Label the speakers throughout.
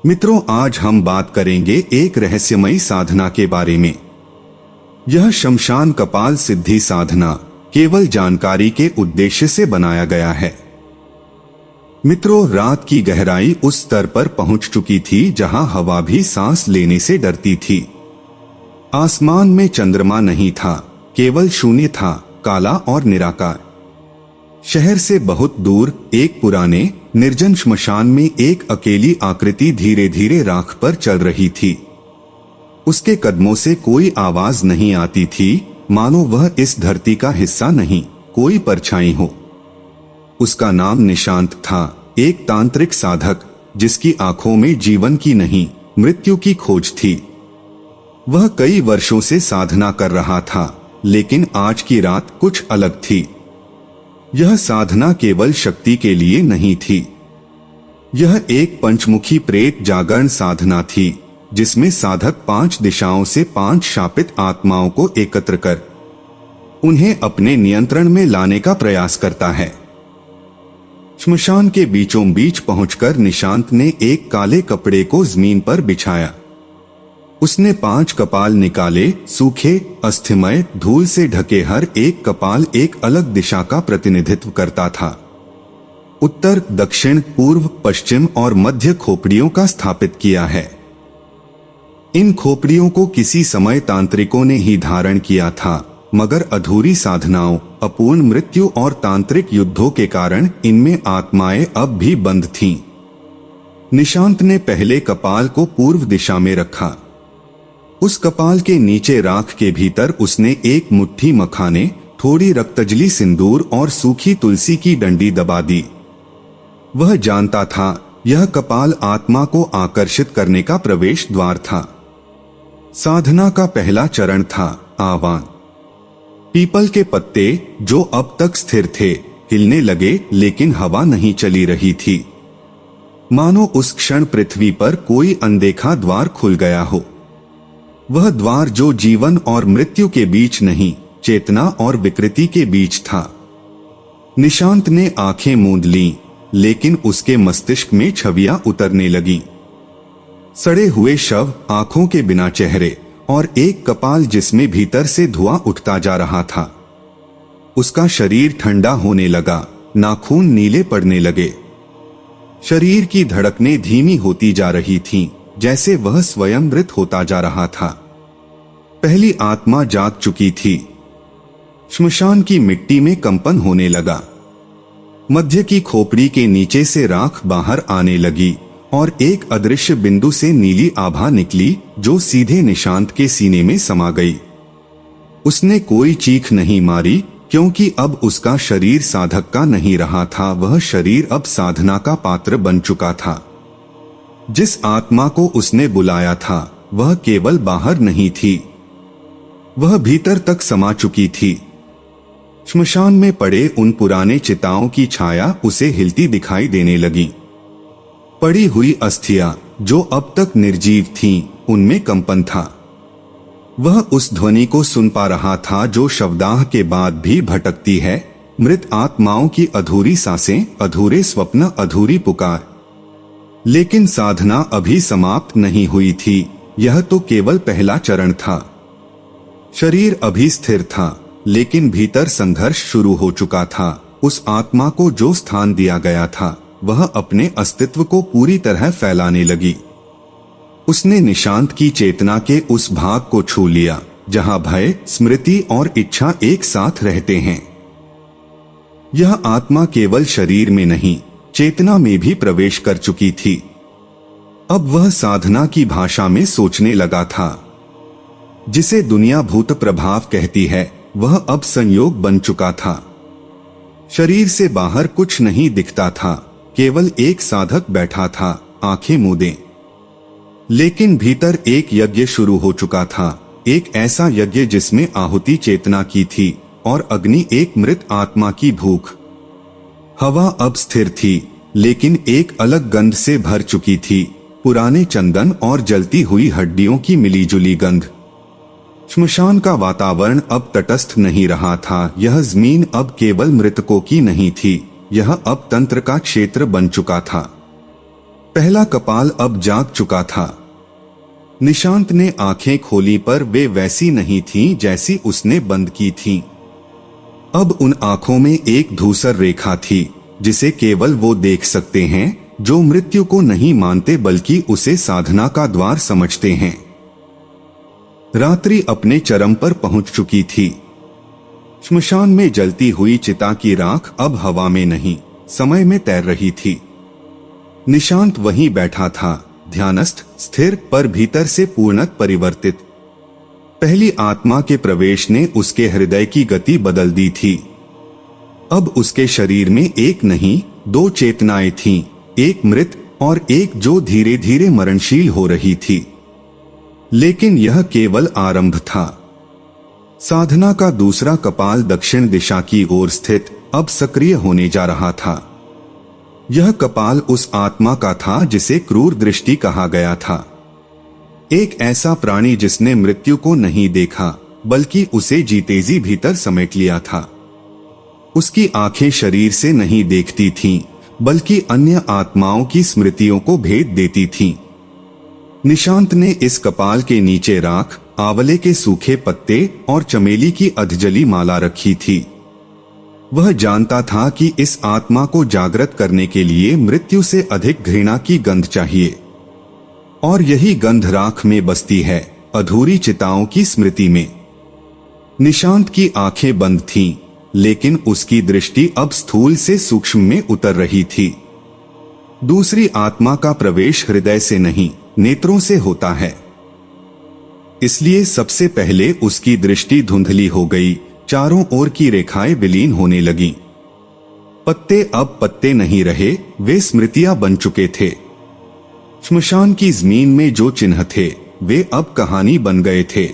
Speaker 1: मित्रों, आज हम बात करेंगे एक रहस्यमयी साधना के बारे में। यह शमशान कपाल सिद्धि साधना केवल जानकारी के उद्देश्य से बनाया गया है। मित्रों, रात की गहराई उस स्तर पर पहुंच चुकी थी जहां हवा भी सांस लेने से डरती थी। आसमान में चंद्रमा नहीं था, केवल शून्य था, काला और निराकार। शहर से बहुत दूर एक पुराने निर्जन श्मशान में एक अकेली आकृति धीरे धीरे राख पर चल रही थी। उसके कदमों से कोई आवाज नहीं आती थी, मानो वह इस धरती का हिस्सा नहीं, कोई परछाई हो। उसका नाम निशांत था, एक तांत्रिक साधक जिसकी आंखों में जीवन की नहीं, मृत्यु की खोज थी। वह कई वर्षों से साधना कर रहा था, लेकिन आज की रात कुछ अलग थी। यह साधना केवल शक्ति के लिए नहीं थी। यह एक पंचमुखी प्रेत जागरण साधना थी, जिसमें साधक 5 दिशाओं से 5 शापित आत्माओं को एकत्र कर उन्हें अपने नियंत्रण में लाने का प्रयास करता है। श्मशान के बीचों बीच पहुंचकर निशांत ने एक काले कपड़े को जमीन पर बिछाया। उसने 5 कपाल निकाले, सूखे, अस्थिमय, धूल से ढके। हर एक कपाल एक अलग दिशा का प्रतिनिधित्व करता था। उत्तर, दक्षिण, पूर्व, पश्चिम और मध्य खोपड़ियों का स्थापित किया है। इन खोपड़ियों को किसी समय तांत्रिकों ने ही धारण किया था, मगर अधूरी साधनाओं, अपूर्ण मृत्यु और तांत्रिक युद्धों के कारण इनमें आत्माएं अब भी बंद थीं। निशांत ने पहले कपाल को पूर्व दिशा में रखा। उस कपाल के नीचे राख के भीतर उसने एक मुट्ठी मखाने, थोड़ी रक्तजली सिंदूर और सूखी तुलसी की डंडी दबा दी। वह जानता था यह कपाल आत्मा को आकर्षित करने का प्रवेश द्वार था। साधना का पहला चरण था आह्वान। पीपल के पत्ते, जो अब तक स्थिर थे, हिलने लगे, लेकिन हवा नहीं चली रही थी। मानो उस क्षण पृथ्वी पर कोई अनदेखा द्वार खुल गया हो। वह द्वार जो जीवन और मृत्यु के बीच नहीं, चेतना और विकृति के बीच था। निशांत ने आंखें मूंद लीं, लेकिन उसके मस्तिष्क में छवियां उतरने लगी। सड़े हुए शव, आंखों के बिना चेहरे और एक कपाल जिसमें भीतर से धुआं उठता जा रहा था। उसका शरीर ठंडा होने लगा, नाखून नीले पड़ने लगे। शरीर की धड़कनें धीमी होती जा रही थीं, जैसे वह स्वयं मृत होता जा रहा था। पहली आत्मा जाग चुकी थी। श्मशान की मिट्टी में कंपन होने लगा। मध्य की खोपड़ी के नीचे से राख बाहर आने लगी और एक अदृश्य बिंदु से नीली आभा निकली, जो सीधे निशांत के सीने में समा गई। उसने कोई चीख नहीं मारी, क्योंकि अब उसका शरीर साधक का नहीं रहा था। वह शरीर अब साधना का पात्र बन चुका था। जिस आत्मा को उसने बुलाया था, वह केवल बाहर नहीं थी, वह भीतर तक समा चुकी थी। श्मशान में पड़े उन पुराने चिताओं की छाया उसे हिलती दिखाई देने लगी। पड़ी हुई अस्थियां, जो अब तक निर्जीव थीं, उनमें कंपन था। वह उस ध्वनि को सुन पा रहा था जो शवदाह के बाद भी भटकती है, मृत आत्माओं की अधूरी सांसें, अधूरे स्वप्न, अधूरी पुकार। लेकिन साधना अभी समाप्त नहीं हुई थी। यह तो केवल पहला चरण था। शरीर अभी स्थिर था, लेकिन भीतर संघर्ष शुरू हो चुका था। उस आत्मा को जो स्थान दिया गया था, वह अपने अस्तित्व को पूरी तरह फैलाने लगी। उसने निशांत की चेतना के उस भाग को छू लिया, जहां भय, स्मृति और इच्छा एक साथ रहते हैं। यह आत्मा केवल शरीर में नहीं, चेतना में भी प्रवेश कर चुकी थी। अब वह साधना की भाषा में सोचने लगा था। जिसे दुनिया भूत प्रभाव कहती है, वह अब संयोग बन चुका था। शरीर से बाहर कुछ नहीं दिखता था, केवल एक साधक बैठा था, आंखें मूंदे। लेकिन भीतर एक यज्ञ शुरू हो चुका था, एक ऐसा यज्ञ जिसमें आहुति चेतना की थी और अग्नि एक मृत आत्मा की भूख। हवा अब स्थिर थी, लेकिन एक अलग गंध से भर चुकी थी, पुराने चंदन और जलती हुई हड्डियों की मिलीजुली गंध। श्मशान का वातावरण अब तटस्थ नहीं रहा था। यह जमीन अब केवल मृतकों की नहीं थी, यह अब तंत्र का क्षेत्र बन चुका था। पहला कपाल अब जाग चुका था। निशांत ने आंखें खोली पर वे वैसी नहीं थीं जैसी उसने बंद की थीं। अब उन आंखों में एक धूसर रेखा थी जिसे केवल वो देख सकते हैं जो मृत्यु को नहीं मानते बल्कि उसे साधना का द्वार समझते हैं। रात्रि अपने चरम पर पहुंच चुकी थी। श्मशान में जलती हुई चिता की राख अब हवा में नहीं, समय में तैर रही थी। निशांत वहीं बैठा था, ध्यानस्थ, स्थिर, पर भीतर से पूर्णतः परिवर्तित। पहली आत्मा के प्रवेश ने उसके हृदय की गति बदल दी थी। अब उसके शरीर में एक नहीं, दो चेतनाएं थीं, एक मृत और एक जो धीरे धीरे मरणशील हो रही थी। लेकिन यह केवल आरंभ था। साधना का दूसरा कपाल दक्षिण दिशा की ओर स्थित अब सक्रिय होने जा रहा था। यह कपाल उस आत्मा का था जिसे क्रूर दृष्टि कहा गया था। एक ऐसा प्राणी जिसने मृत्यु को नहीं देखा बल्कि उसे जीते जी भीतर समेट लिया था। उसकी आंखें शरीर से नहीं देखती थीं, बल्कि अन्य आत्माओं की स्मृतियों को भेद देती थीं। निशांत ने इस कपाल के नीचे राख, आंवले के सूखे पत्ते और चमेली की अधजली माला रखी थी। वह जानता था कि इस आत्मा को जागृत करने के लिए मृत्यु से अधिक घृणा की गंध चाहिए, और यही गंध राख में बसती है, अधूरी चिताओं की स्मृति में। निशांत की आंखें बंद थीं, लेकिन उसकी दृष्टि अब स्थूल से सूक्ष्म में उतर रही थी। दूसरी आत्मा का प्रवेश हृदय से नहीं, नेत्रों से होता है। इसलिए सबसे पहले उसकी दृष्टि धुंधली हो गई, चारों ओर की रेखाएं विलीन होने लगीं। पत्ते अब पत्ते नहीं रहे, वे स्मृतियां बन चुके थे। श्मशान की जमीन में जो चिन्ह थे वे अब कहानी बन गए थे।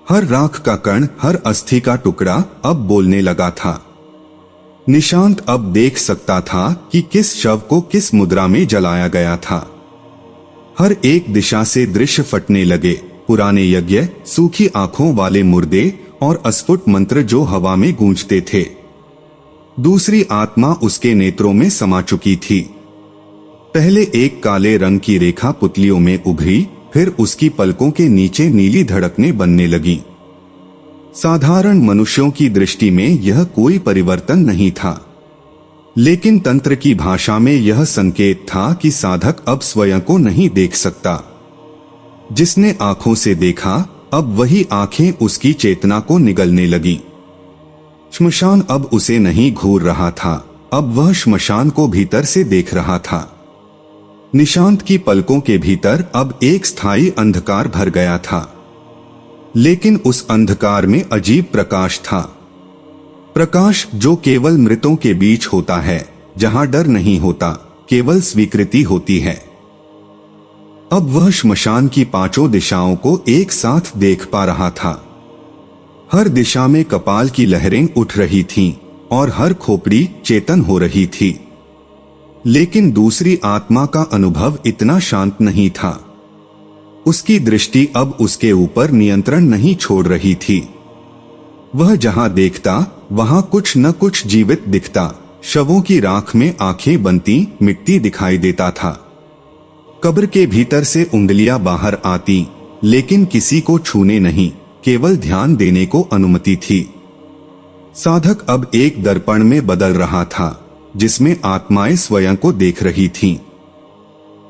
Speaker 1: हर राख का कण, हर अस्थि का टुकड़ा अब बोलने लगा था। निशांत अब देख सकता था कि किस शव को किस मुद्रा में जलाया गया था। हर एक दिशा से दृश्य फटने लगे, पुराने यज्ञ, सूखी आंखों वाले मुर्दे और अस्फुट मंत्र जो हवा में गूंजते थे। दूसरी आत्मा उसके नेत्रों में समा चुकी थी। पहले एक काले रंग की रेखा पुतलियों में उभरी, फिर उसकी पलकों के नीचे नीली धड़कनें बनने लगीं। साधारण मनुष्यों की दृष्टि में यह कोई परिवर्तन नहीं था, लेकिन तंत्र की भाषा में यह संकेत था कि साधक अब स्वयं को नहीं देख सकता। जिसने आंखों से देखा, अब वही आंखें उसकी चेतना को निगलने लगीं। श्मशान अब उसे नहीं घूर रहा था, अब वह श्मशान को भीतर से देख रहा था। निशांत की पलकों के भीतर अब एक स्थायी अंधकार भर गया था, लेकिन उस अंधकार में अजीब प्रकाश था। प्रकाश जो केवल मृतों के बीच होता है, जहां डर नहीं होता, केवल स्वीकृति होती है। अब वह श्मशान की पांचों दिशाओं को एक साथ देख पा रहा था। हर दिशा में कपाल की लहरें उठ रही थीं और हर खोपड़ी चेतन हो रही थी। लेकिन दूसरी आत्मा का अनुभव इतना शांत नहीं था। उसकी दृष्टि अब उसके ऊपर नियंत्रण नहीं छोड़ रही थी। वह जहां देखता वहां कुछ न कुछ जीवित दिखता। शवों की राख में आंखें बनती, मिट्टी दिखाई देता था। कब्र के भीतर से उंगलियां बाहर आती, लेकिन किसी को छूने नहीं, केवल ध्यान देने को अनुमति थी। साधक अब एक दर्पण में बदल रहा था, जिसमें आत्माएं स्वयं को देख रही थीं।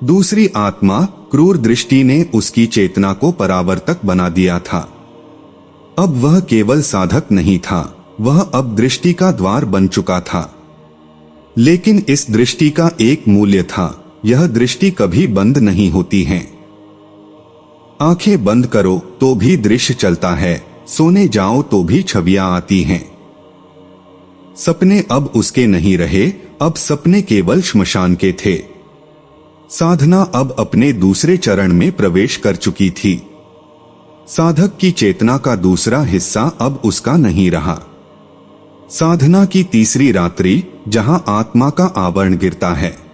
Speaker 1: दूसरी आत्मा, क्रूर दृष्टि ने उसकी चेतना को परावर्तक बना दिया था। अब वह केवल साधक नहीं था, वह अब दृष्टि का द्वार बन चुका था। लेकिन इस दृष्टि का एक मूल्य था, यह दृष्टि कभी बंद नहीं होती है। आंखें बंद करो तो भी दृश्य चलता है, सोने जाओ तो भी छवियां आती हैं। सपने अब उसके नहीं रहे, अब सपने केवल श्मशान के थे। साधना अब अपने दूसरे चरण में प्रवेश कर चुकी थी। साधक की चेतना का दूसरा हिस्सा अब उसका नहीं रहा। साधना की तीसरी रात्रि, जहां आत्मा का आवरण गिरता है।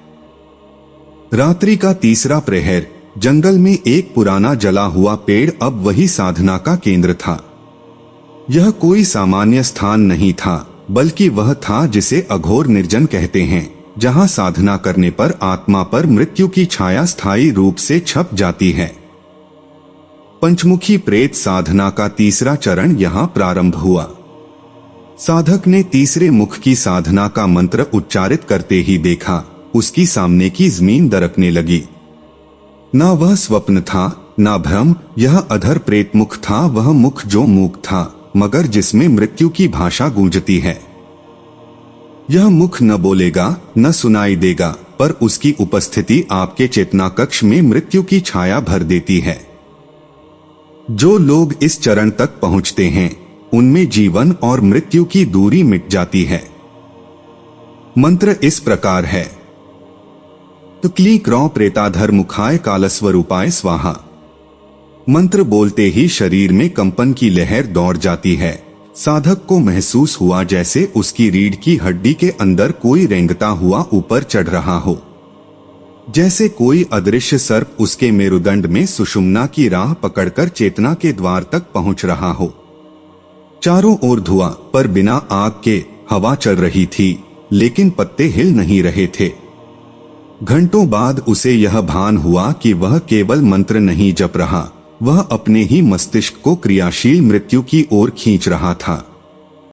Speaker 1: रात्रि का तीसरा प्रहर, जंगल में एक पुराना जला हुआ पेड़ अब वही साधना का केंद्र था। यह कोई सामान्य स्थान नहीं था, बल्कि वह था जिसे अघोर निर्जन कहते हैं, जहां साधना करने पर आत्मा पर मृत्यु की छाया स्थायी रूप से छप जाती है। पंचमुखी प्रेत साधना का तीसरा चरण यहाँ प्रारंभ हुआ। साधक ने तीसरे मुख की साधना का मंत्र उच्चारित करते ही देखा, उसकी सामने की जमीन दरकने लगी। ना वह स्वप्न था, ना भ्रम, यह अधर प्रेत मुख था, वह मुख जो मूक था, मगर जिसमें मृत्यु की भाषा गूंजती है। यह मुख न बोलेगा, न सुनाई देगा, पर उसकी उपस्थिति आपके चेतना कक्ष में मृत्यु की छाया भर देती है। जो लोग इस चरण तक पहुंचते हैं, उनमें जीवन और मृत्यु की दूरी मिट जाती है। मंत्र इस प्रकार है। क्ली क्रौ प्रेताधर मुखाय कालस्वरूपाय स्वाहा। मंत्र बोलते ही शरीर में कंपन की लहर दौड़ जाती है। साधक को महसूस हुआ जैसे उसकी रीढ़ की हड्डी के अंदर कोई रेंगता हुआ ऊपर चढ़ रहा हो, जैसे कोई अदृश्य सर्प उसके मेरुदंड में सुषुम्ना की राह पकड़कर चेतना के द्वार तक पहुंच रहा हो। चारों ओर धुआं, पर बिना आग के हवा चल रही थी, लेकिन पत्ते हिल नहीं रहे थे। घंटों बाद उसे यह भान हुआ कि वह केवल मंत्र नहीं जप रहा, वह अपने ही मस्तिष्क को क्रियाशील मृत्यु की ओर खींच रहा था।